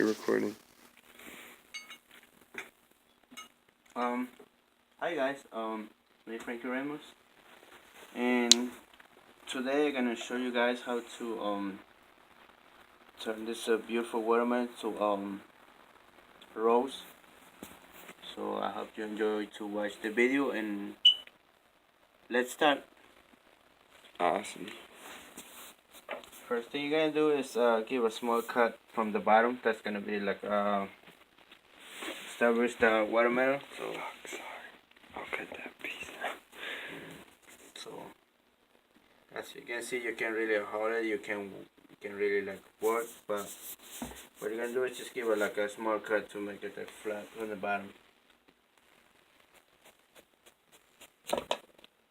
You're recording. Hi guys, my name is Frankie Ramos, and today I'm gonna show you guys how to turn this beautiful watermelon to rose. So I hope you enjoy to watch the video, and let's start. Awesome. First thing you're gonna do is give a small cut from the bottom. That's gonna be like start with the watermelon. So Sorry. I'll cut that piece out. So as you can see, you can really hold it. You can really like work, but what you're gonna do is just give it like a small cut to make it like flat from the bottom.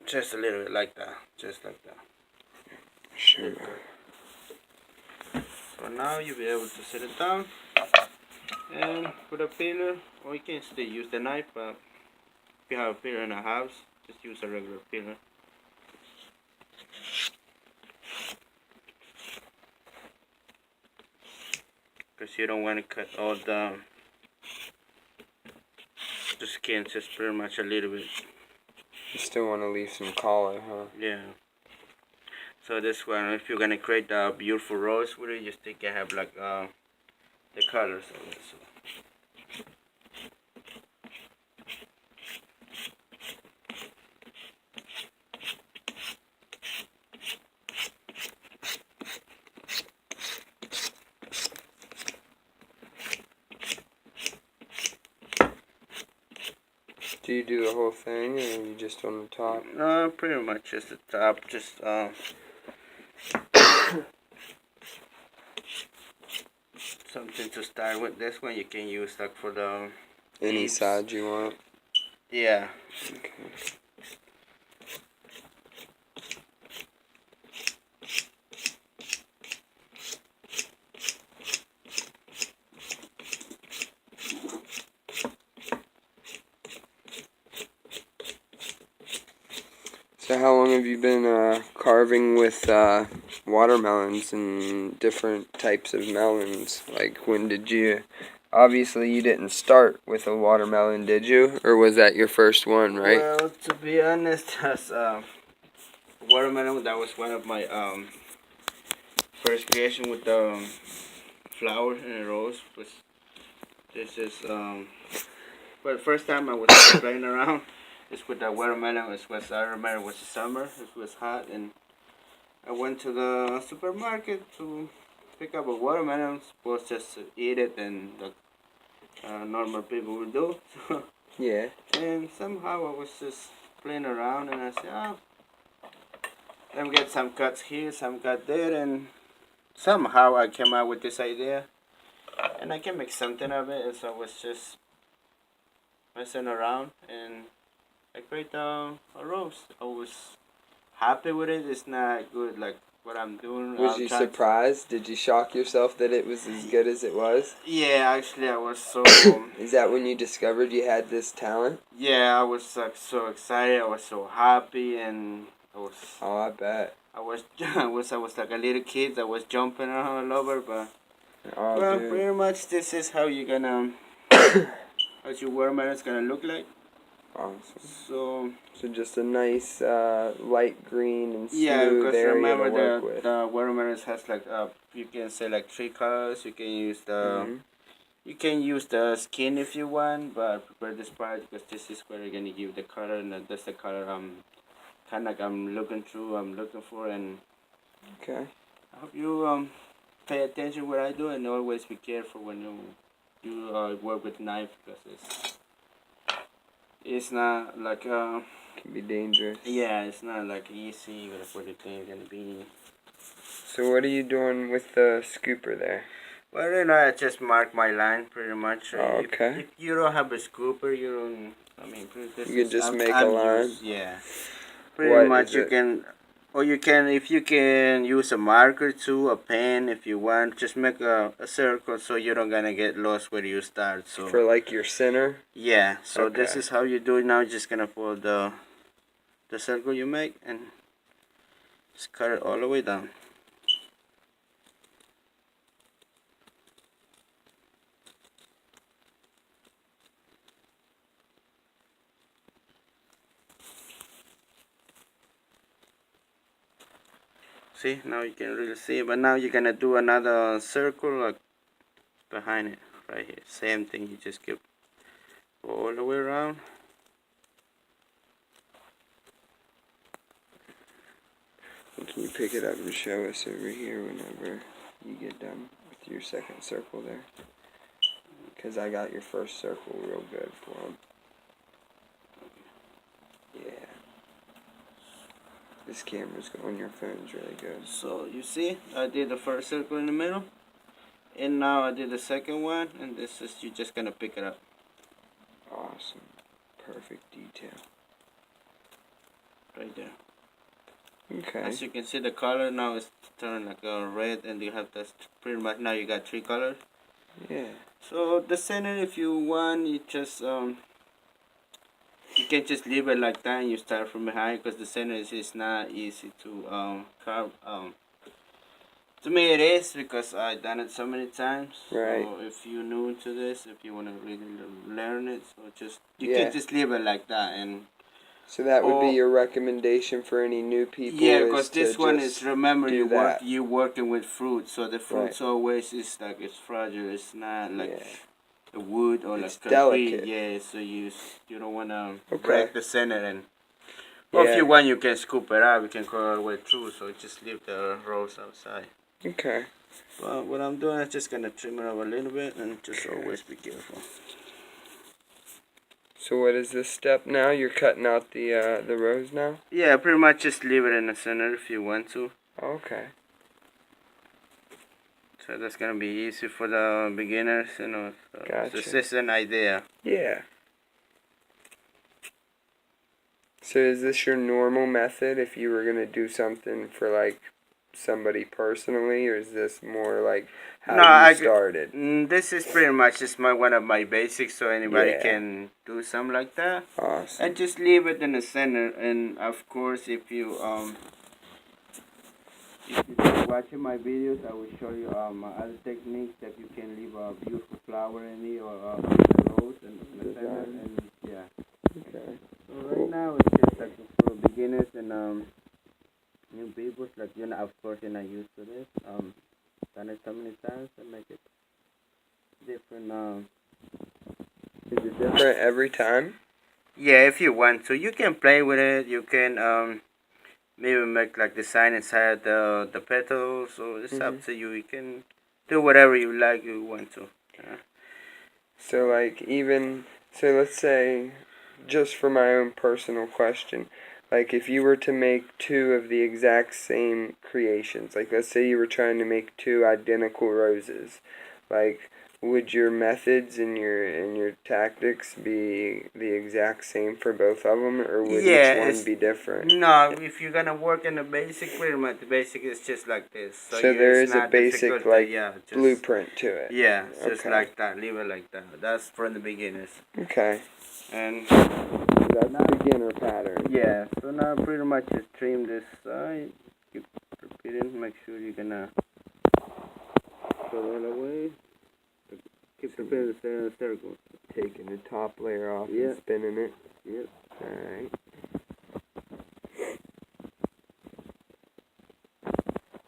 Just a little bit like that, just like that. Sure. So now you'll be able to set it down and put a peeler, or you can still use the knife, but if you have a peeler in the house, just use a regular peeler. Because you don't want to cut all the skin, just pretty much a little bit. You still want to leave some color, huh? Yeah. So this one, if you're gonna create a beautiful rose with it, you still can have like the colors of it. So. Do you do the whole thing, or are you just on the top? Pretty much just the top, just something to start with. This one you can use like for the Any leaves. side you want? Yeah. Okay. So how long have you been carving with watermelons and different types of melons? Like, when did you... Obviously you didn't start with a watermelon, did you? Or was that your first one, right? Well, to be honest, as watermelon, that was one of my first creation with the flower and a rose. This is but the first time I was playing around is with the watermelon. I remember it was summer. It was hot, and I went to the supermarket to pick up a watermelon. Supposed just to eat it, and the normal people would do. Yeah. And somehow I was just playing around, and I said, "Oh, let me get some cuts here, some cut there," and somehow I came out with this idea, and I can make something of it. And so I was just messing around, and I created a rose. I was happy with it. It's not good like what I'm doing. Was you surprised? Did you shock yourself that it was as good as it was? Yeah, actually I was so... Is that when you discovered you had this talent? Yeah, I was like so excited. I was so happy, and I was... Oh, I bet. I was like a little kid. I was jumping all over, but... Oh, well, dude. pretty much this is how you're gonna... how your watermelon's gonna look like. Awesome. So just a nice light green and smooth because area remember to work with. the watermelons has like you can say like 3 colors. You can use the you can use the skin if you want, but I prefer this part because this is where you're gonna give the color, and that's the color I'm looking for, and Okay. I hope you pay attention what I do, and always be careful when you work with knife, because it's not like Can be dangerous. yeah, it's not like easy what you think it's gonna be. So what are you doing with the scooper there? Well, you know, I just mark my line pretty much. Oh, okay. If you don't have a scooper, you don't. I mean, you can just make a line. Yeah, pretty much you can. Or you can, if you can use a marker too, a pen if you want. Just make a circle so you don't gonna get lost where you start. So for like your center. Yeah. So okay. This is how you do it now. You're just gonna follow the circle you make and just cut it all the way down. See, now you can really see it. But now you're gonna do another circle like behind it, right here. Same thing. You just keep all the way around. Can you pick it up and show us over here whenever you get done with your second circle there? Because I got your first circle real good for him. Yeah. This camera's on your phone's really good. So you see, I did the first circle in the middle, and now I did the second one, and this is, you're just gonna pick it up. Awesome. Perfect detail. Right there. Okay. As you can see, the color now is turned like a red, and you have this pretty much, now you got 3 colors. Yeah. So the center, if you want, you just you can just leave it like that, and you start from behind, because the center is not easy to carve. To me it is, because I've done it so many times. Right. So if you're new to this, if you want to really learn it, so just you Yeah. can just leave it like that. And So that would be your recommendation for any new people? yeah, because this one is, remember, you're working with fruit, so the fruit's always is like, it's fragile. It's not like the wood or it's like concrete. delicate. Yeah, so you don't want to Okay. break the center. And or if you want, you can scoop it out. You can go all the way through. So just leave the rolls outside. Okay. Well, what I'm doing is just gonna trim it up a little bit, and just always be careful. So what is this step now? You're cutting out the rows now? Yeah, pretty much just leave it in the center if you want to. Okay. So that's gonna be easy for the beginners, you know. So Gotcha. this is an idea. Yeah. So is this your normal method if you were gonna do something for like somebody personally, or is this more like how you started? This is pretty much just one of my basics, so anybody can do something like that. Awesome. And just leave it in the center. And of course, if you're watching my videos, I will show you other techniques that you can leave a beautiful flower in it, or a rose in the center. And yeah. Okay. So right now it's just like for beginners and new people, like, you know, of course you're not used to this. Done it so many times and make it different. Is it different every time? Yeah, if you want to, you can play with it. You can maybe make like design inside the petals. So it's up to you. You can do whatever you like. You want to. So like so let's say, just for my own personal question, like if you were to make 2 of the exact same creations, like let's say you were trying to make 2 identical roses, like would your methods and your tactics be the exact same for both of them, or would each one be different? No, if you're gonna work in the basic, pretty much the basic is just like this. So there is a basic blueprint to it. Yeah, just like that. Leave it like that. That's for the beginners. Okay. And that's the beginner pattern. Yeah. So now pretty much just trim this side. Keep repeating. Make sure you're gonna go all the way. Keep preparing the circle. Taking the top layer off and spinning it. Yep. Alright.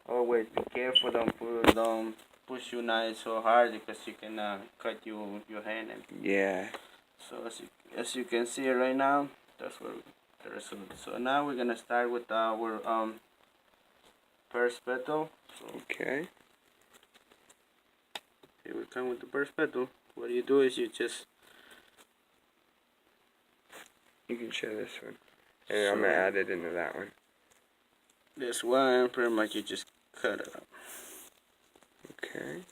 Always be careful. Don't push your knife so hard, because you can cut your hand. Yeah. So as you can see right now, that's what the result. So now we're gonna start with our first petal. So okay. Here we come with the first petal. What you do is you can show this one, and I'm gonna add it into that one. This one, pretty much you just cut it up. Okay.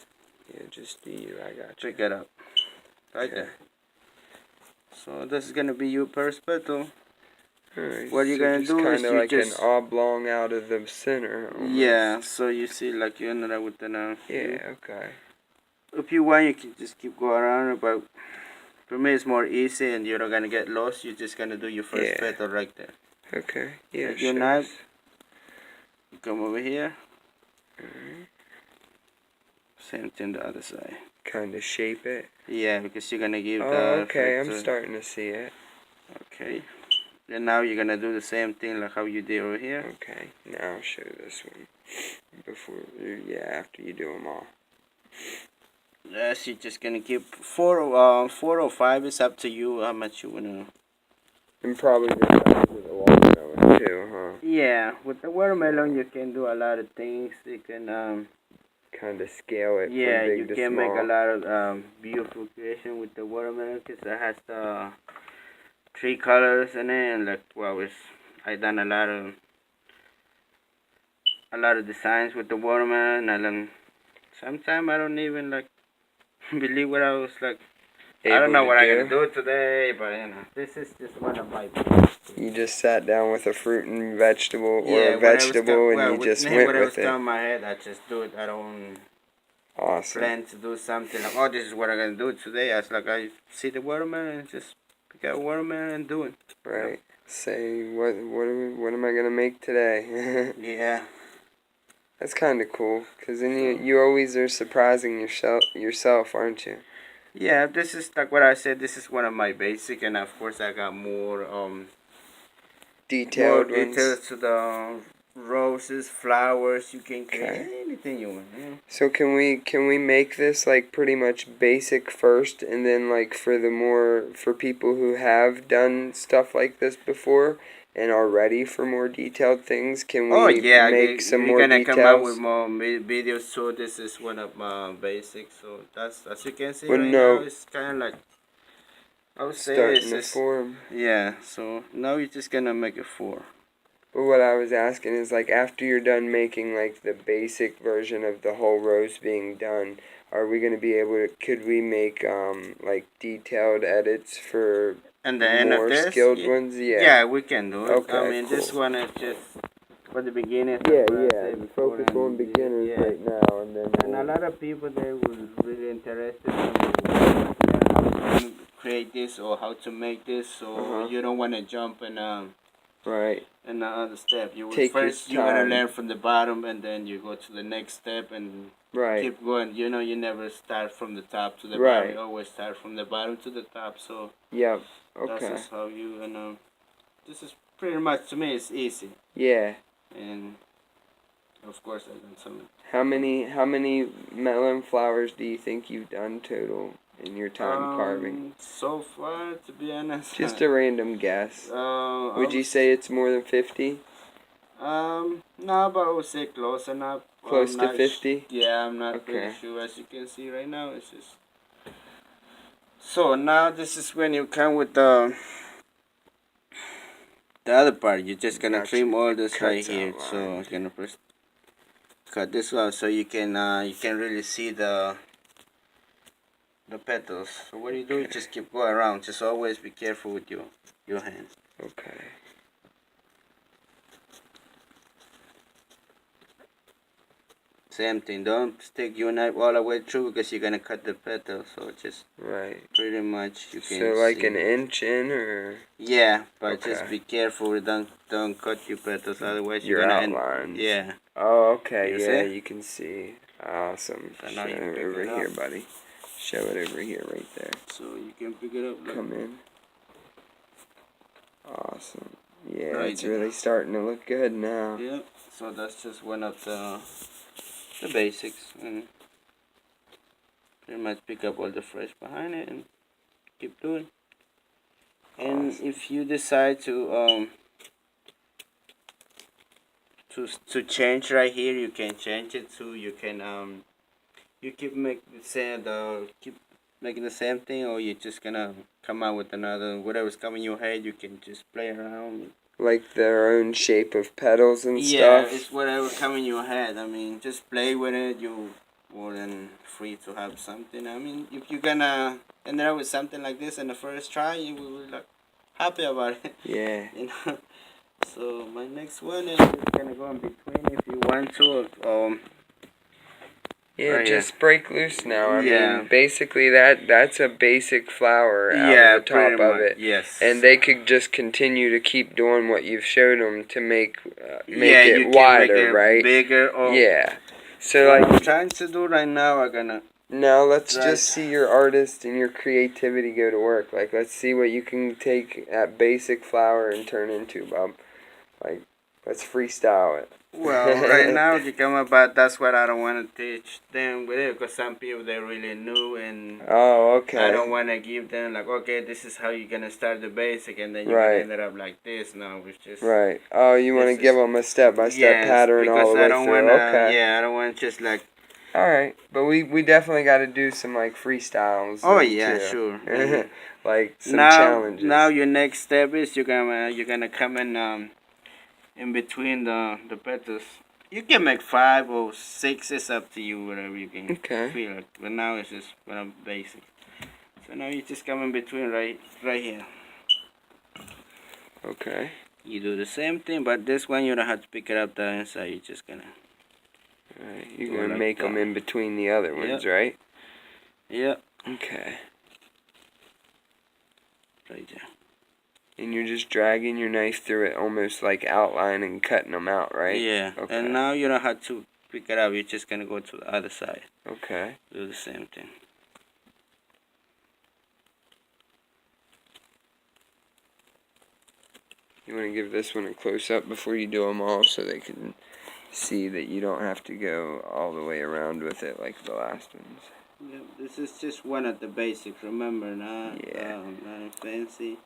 Yeah, just I got you. Pick it up. Right there. So this is gonna be your first petal. Alright. What you're gonna do is kind of like an oblong out of the center. Almost. Yeah. So you see, like you ended up with an. Yeah. Okay. If you want, you can just keep going around it, but for me it's more easy, and you're not gonna get lost. You're just gonna do your first petal right there. Okay. Yeah. Take your knife. You come over here. Alright. Same thing the other side. Kind of shape it. Yeah, because you're gonna give okay, I'm starting to see it. Okay. And now you're gonna do the same thing like how you did over here. Okay. Now I'll show this one. before, yeah, after you do them all. Yes, you're just gonna keep four or five. It's up to you how much you wanna. And probably the size of the watermelon too, huh? Yeah, with the watermelon you can do a lot of things. You can Kind of scale it yeah, from you big to can make a small. lot of beautiful creation with the watermelon because it has the three colors in it, and like well, it's I done a lot of designs with the watermelon, and sometimes I don't even like believe what I was like. I don't Able know to what I'm do. gonna do today, but this is just one of my. You just sat down with a fruit and vegetable or a Yeah, vegetable and well, you just went whatever's with it. come in my head, I just do it. I don't Awesome. plan to do something like, oh, this is what I'm gonna do today. I was like, I see the watermelon and just pick out watermelon and do it. Right. Say what am I gonna make today? Yeah. That's kind of cool, cause then you always are surprising yourself, aren't you? Yeah, this is like what I said. This is one of my basic, and of course I got more Detailed ones. details to the roses, flowers. You can Okay. create anything you want. Yeah. So can we make this like pretty much basic first, and then like for people who have done stuff like this before and are ready for more detailed things, can Oh we yeah, make some we're more gonna come out with details? more videos. So this is one of my basics. So that's as you can see Well, right now. no, It's kind of like I would say starting it's to just form. yeah. So now you're just gonna make it four. But what I was asking is like after you're done making like the basic version of the whole rose being done, are we gonna be able to? Could we make like detailed edits for And the end of more this, skilled ones? Yeah. yeah, we can do it. I Okay. mean, this Cool. one is just for the beginners. Yeah, That's what I yeah. said before. Focus on beginners Yeah. right now, and then And a we'll, lot of people they were really interested in how to create this or how to make this. So you don't want to jump right. in another step. You will Take your first you gotta time. learn from the bottom, and then you go to the next step and Right. keep going. You know, you never start from the top to the bottom. Right. You always start from the bottom to the top. So Yep. that's Okay. just how you this is pretty much to me it's easy. Yeah. And of course I've done some. How many melon flowers do you think you've done total in your time carving? So far, to be honest, Just a random guess. Would you say it's more than 50? no, but I would say close enough. Close to 50? Yeah, I'm not Okay. pretty sure. As you can see right now, it's just. So now this is when you come with the other part. You're just gonna Gotcha. trim all this right Cuts here. So I'm outlined. gonna first cut this one so you can really see the petals. So what you do is just keep going around. Just always be careful with your hands. Okay. Same thing. Don't stick your knife all the way through because you're gonna cut the petals. So just Right. pretty much you can So like see. an inch in, or Yeah, but Okay. just be careful. Don't cut your petals. Otherwise your you're gonna outlines? yeah. Oh, okay. You Yeah, see? you can see. Awesome. So Show now you can it pick over it here, up. buddy. Show it over here, right there. So you can pick it up. Look. Come in. Awesome. Yeah, Right it's there. really starting to look good now. Yeah. So that's just one of the basics, and pretty much pick up all the fresh behind it and keep doing. And Awesome. if you decide to change right here, you can change it too. You can you keep making the same thing, or you're just gonna come out with another whatever's coming in your head. You can just play around. Like their own shape of petals and Yeah, stuff. it's whatever come in your head. I mean, just play with it. You more than free to have something. I mean, if you're gonna end up with something like this in the first try, you will be like happy about it. Yeah. You know. So my next one is just gonna go in between if you want to. Yeah, Right here. just break loose now. I Yeah. mean, basically that's a basic flower out Yeah, of the top pretty of much, it. yes. And they could just continue to keep doing what you've showed them to make Yeah, you it can wider, make it right? bigger. Or Yeah. So what I'm like trying to do right now, I'm gonna. now let's Right. just see your artist and your creativity go to work. Like let's see what you can take that basic flower and turn into, Bob. Like let's freestyle it. Well, right now you come up, but that's what I don't want to teach them with it because some people they're really new and Oh, I don't okay. want to give them like, okay, this is how you're gonna start the basic, and then you're gonna Right. end it up like this. No, it's just Right. Oh, you want to this give is them a step-by-step yes, pattern all because the I way don't through. wanna. Okay. Yeah, I don't want just like. All right. But we definitely got to do some like freestyles Oh then yeah, too. sure. And Like some now challenges. your next step is you're gonna come in between the petals. You can make 5 or 6. It's up to you, whatever you can Okay. feel it. But now it's just basic. So now you just come in between right here. Okay. You do the same thing, but this one you don't have to pick it up the inside. You're just gonna All right. You're do going it to like make them that. in between the other ones, Yep. right? Yep. Okay. Right there. And you're just dragging your knife through it, almost like outlining, cutting them out, right? Yeah. Okay. And now you don't have to pick it up. You're just gonna go to the other side. Okay. Do the same thing. You want to give this one a close-up before you do them all so they can see that you don't have to go all the way around with it like the last ones. Yep. This is just one of the basics. Remember, Yeah. not fancy.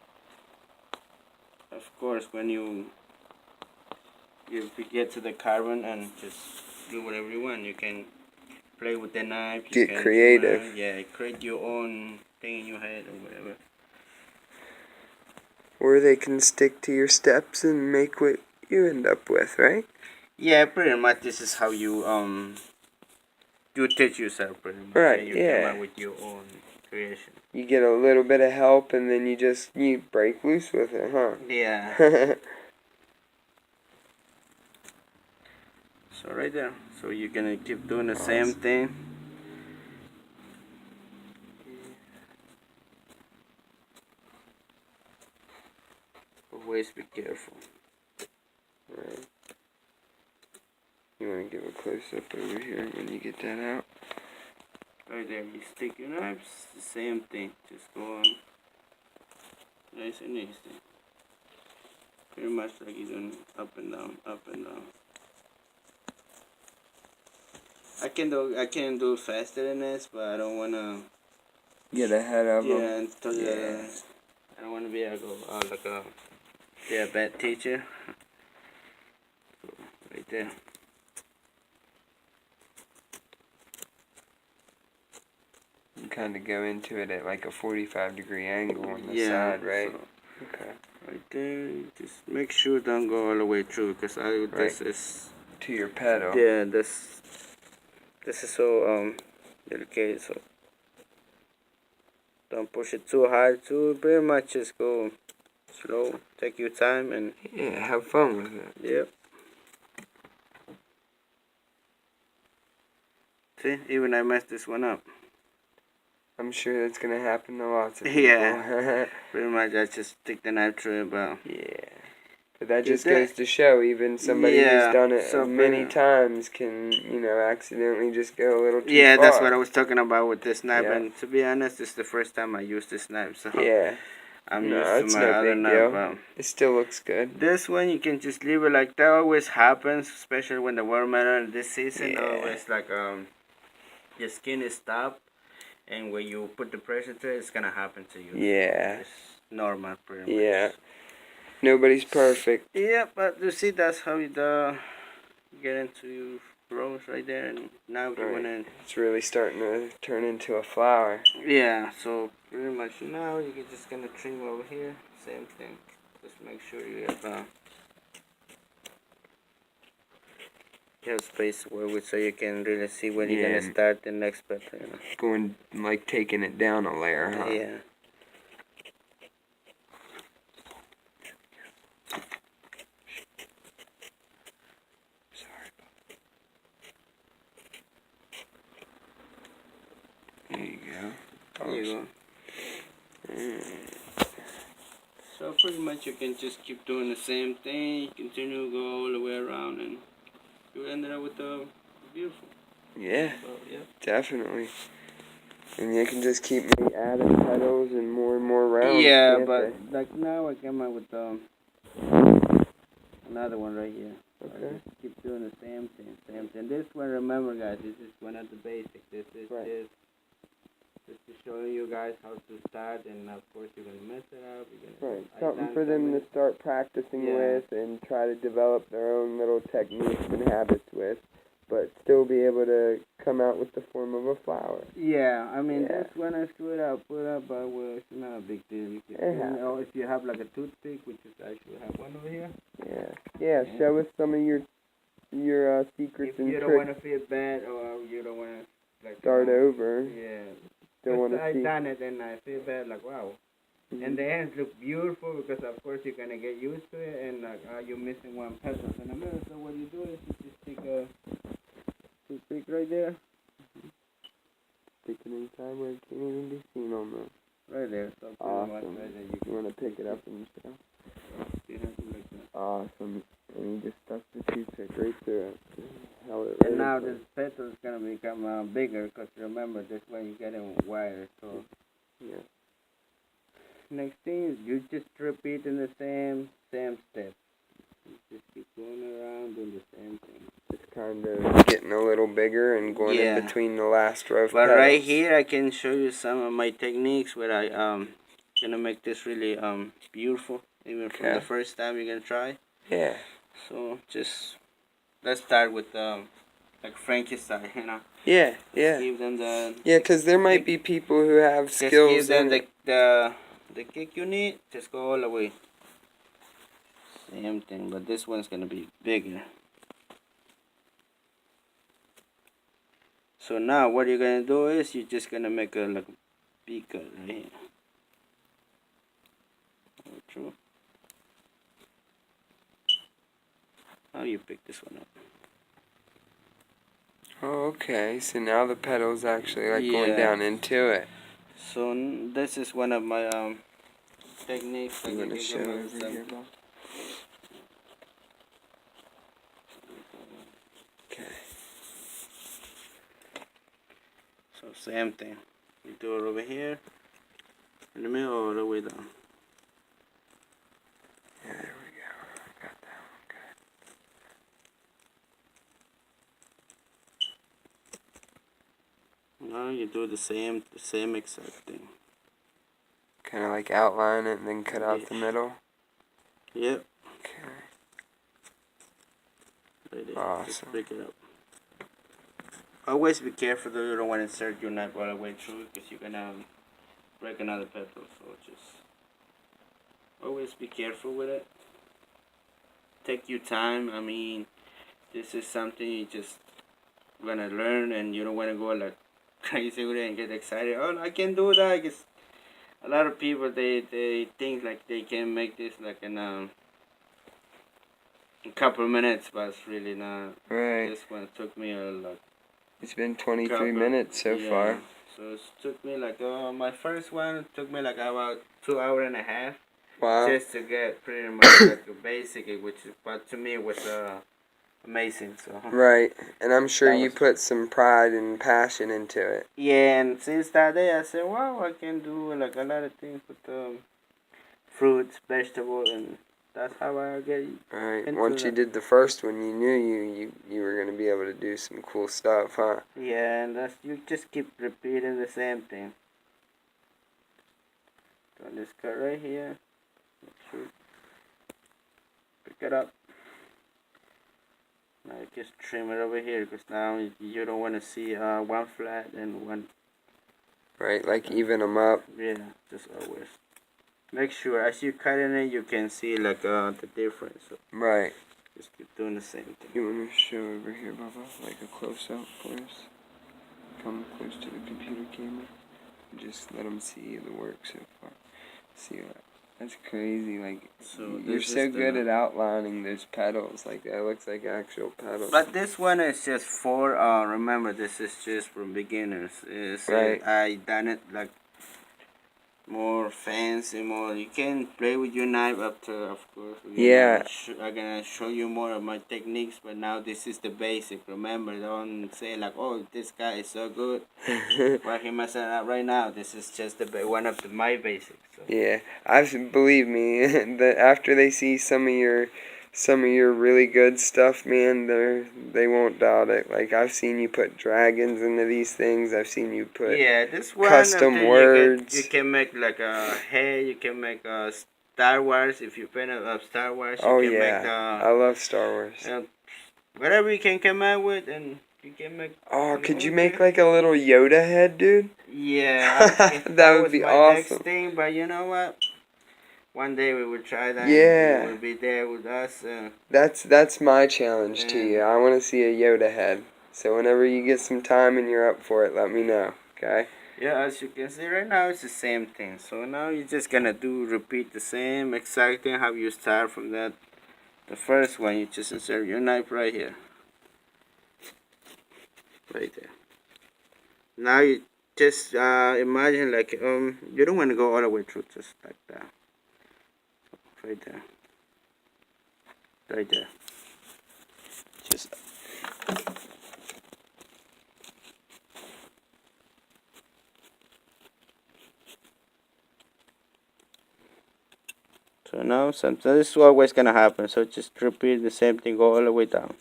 Of course, when you get to the carbon and just do whatever you want, you can play with the knife. You Get can creative. yeah, create your own thing in your head or whatever. Or they can stick to your steps and make what you end up with, right? Yeah, pretty much. This is how you teach yourself pretty much. Right, And you come yeah. up with your own creation. You get a little bit of help and then you break loose with it, huh? Yeah. So right there. So you're gonna keep doing the same thing. Always be careful. Right. You want to give a close-up over here when you get that out? Right there, you stick your knives, the same thing. Just go on nice and easy. Pretty much like you're doing up and down, up and down. I can do faster than this, but I don't wanna. Get ahead of them. Yeah, until Yeah. I don't wanna be able to go like a bad teacher. So, right there. You kind of go into it at like a 45-degree angle on the Yeah, side, right? so Okay. right there, just make sure don't go all the way through because this is To your pedal. yeah this is so delicate, so don't push it too hard too. Pretty much just go slow, take your time and Yeah, have fun with it. yep. See, even I messed this one up. I'm sure that's gonna happen to lots of people. Yeah. Pretty much I just stick the knife through it, but Yeah. But that Is just that- goes to show even somebody Yeah, who's done it so many pretty- times can, accidentally just go a little too yeah, far. that's what I was talking about with this knife. Yeah. And to be honest, this is the first time I used this knife, so Yeah. I'm No, used it's to my no other big knife. deal. But It still looks good. this one you can just leave it like that. Always happens, especially when the watermelon this season. Yeah. Always like your skin is stopped, and when you put the pressure to it, it's gonna happen to you. Yeah. It's normal, pretty much. Yeah. Nobody's perfect. Yeah, but you see, that's how you get into your rose right there, and now you Right. wanna. It's really starting to turn into a flower. Yeah, so pretty much now you're just gonna trim over here. Same thing. Just make sure you have space where so you can really see when you're Yeah. gonna start the next pattern. Going, like, taking it down a layer, huh? Yeah. Sorry. There you go. There you go. So pretty much you can just keep doing the same thing. Continue to go all the way around, and you end up with a beautiful. Yeah, So yeah. definitely. And you can just keep adding petals and more rounds. Yeah, can't but like now I came up with another one right here. Okay. Just keep doing the same thing. This one, remember, guys, this is one of the basics. This is Right. just to show you guys how to start, and of course you're gonna mess it up. Right. Something for them to start practicing with and try to develop their own little techniques and habits with, but still be able to come out with the form of a flower. Yeah, I mean, this one I screwed up, but well, it's not a big deal. You can, if you have like a toothpick, which is I should have one over here. Yeah. Show us some of your secrets and If you don't tricks. want to feel bad or you don't want to like Start over. Yeah. Don't want to I see. done it and I feel bad, like wow. And the ends look beautiful because of course you're gonna get used to it, and like you're missing one petal in the middle. So what you do is you just take a toothpick right there. Stick it inside where it can't even be seen almost. Right there. So Awesome. right there, You want to pick it up and show? you have to like that. Awesome. And you just stuck the toothpick right through it. How it And now this petal is gonna become bigger because remember this way you're getting wider. So yeah. Next thing is you just repeat in the same steps. You just keep going around doing the same thing. Just kind of getting a little bigger and going in between the last row of But petals. right here I can show you some of my techniques where I gonna make this really beautiful even from the first time you're gonna try. Yeah. So just let's start with like Frankie style, you know. Yeah. Give them the because there might be people who have skills. Just give them the kick you need. Just go all the way. Same thing, but this one's gonna be bigger. So now what you're gonna do is you're just gonna make a like V cut right here. True. How do you pick this one up? Oh, okay. So now the petal's actually like going down into it. So this is one of my techniques. I'm gonna show over here, Bob. Okay. So same thing. You do it over here, in the middle, all the way down. Yeah, there we go. I got that one good. Now you do the same exact thing. Kind of like outline it and then cut out the middle. Yep. Okay. Right there. Awesome. Just break it up. Always be careful though, you don't want to insert your knife all the way through because you're gonna break another petal. So just always be careful with it. Take your time. I mean, this is something you just wanna learn, and you don't wanna go like crazy with it and get excited. Oh, I can do that. Cause a lot of people they think like they can make this like in a couple of minutes, but it's really not. Right. This one took me a lot. It's been 23 minutes so far. So it took me like my first one took me like about 2 hours and a half. Wow. Just to get pretty much like a basic, which is, but to me was amazing. So right, and I'm sure you put some pride and passion into it. Yeah, and since that day I said, wow, I can do like a lot of things with fruits, vegetables, and that's how I get. Right. Once you did the first one, you knew you were gonna be able to do some cool stuff, huh? Yeah, and that's you just keep repeating the same thing. So this cut right here. Pick it up. Now you just trim it over here because now you don't want to see one flat and one. Right, like even them up. Yeah, just always. Make sure as you cut in it, you can see like the difference. So right. just keep doing the same thing. You want to show over here, Bubba, like a close up for us? Come close to the computer camera. Just let them see the work so far. See that? That's crazy. Like So you're so good at outlining those petals. Like that looks like actual petals. But this one is just for remember, this is just for beginners. Right. I done it like more fancy, more. You can play with your knife up to, of course. I'm gonna show you more of my techniques, but now this is the basic. Remember, don't say like, oh, this guy is so good. Well, he messing up right now. This is just one of my basics. So. Yeah, believe me, that after they see some of your some of your really good stuff, man, they won't doubt it. Like, I've seen you put dragons into these things. I've seen you put Yeah, this one custom words. you can make like a head. You can make a Star Wars if you fan of Star Wars. Oh You can make yeah, I love Star Wars. whatever you can come out with, and you can make. Oh, could you make like a little Yoda head, dude? Yeah, That would was be my next awesome. thing. But you know what? One day we will try that. Yeah. And you will be there with us. That's my challenge to And you. I want to see a Yoda head. So whenever you get some time and you're up for it, let me know. Okay? yeah, as you can see right now, it's the same thing. So now you're just gonna repeat the same exact thing. How you start from that. The first one, you just insert your knife right here. Right there. Now you just imagine like you don't want to go all the way through, just like that. Right there. Right there. Just so now sometimes this is always gonna happen. So just repeat the same thing, go all the way down.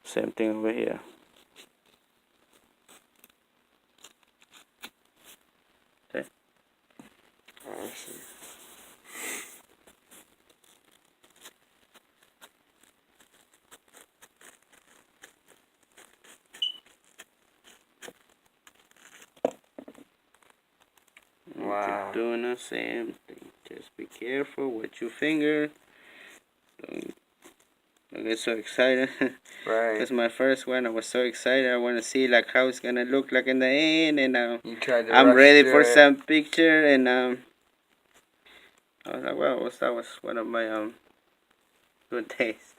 Same thing over here. Okay. Awesome. Wow. Keep doing the same thing. Just be careful with your finger. Don't get so excited. Right. That's my first one. I was so excited. I want to see like how it's gonna look like in the end, and You tried to I'm rush ready through for it. some picture. And I was like, well, that was one of my good days.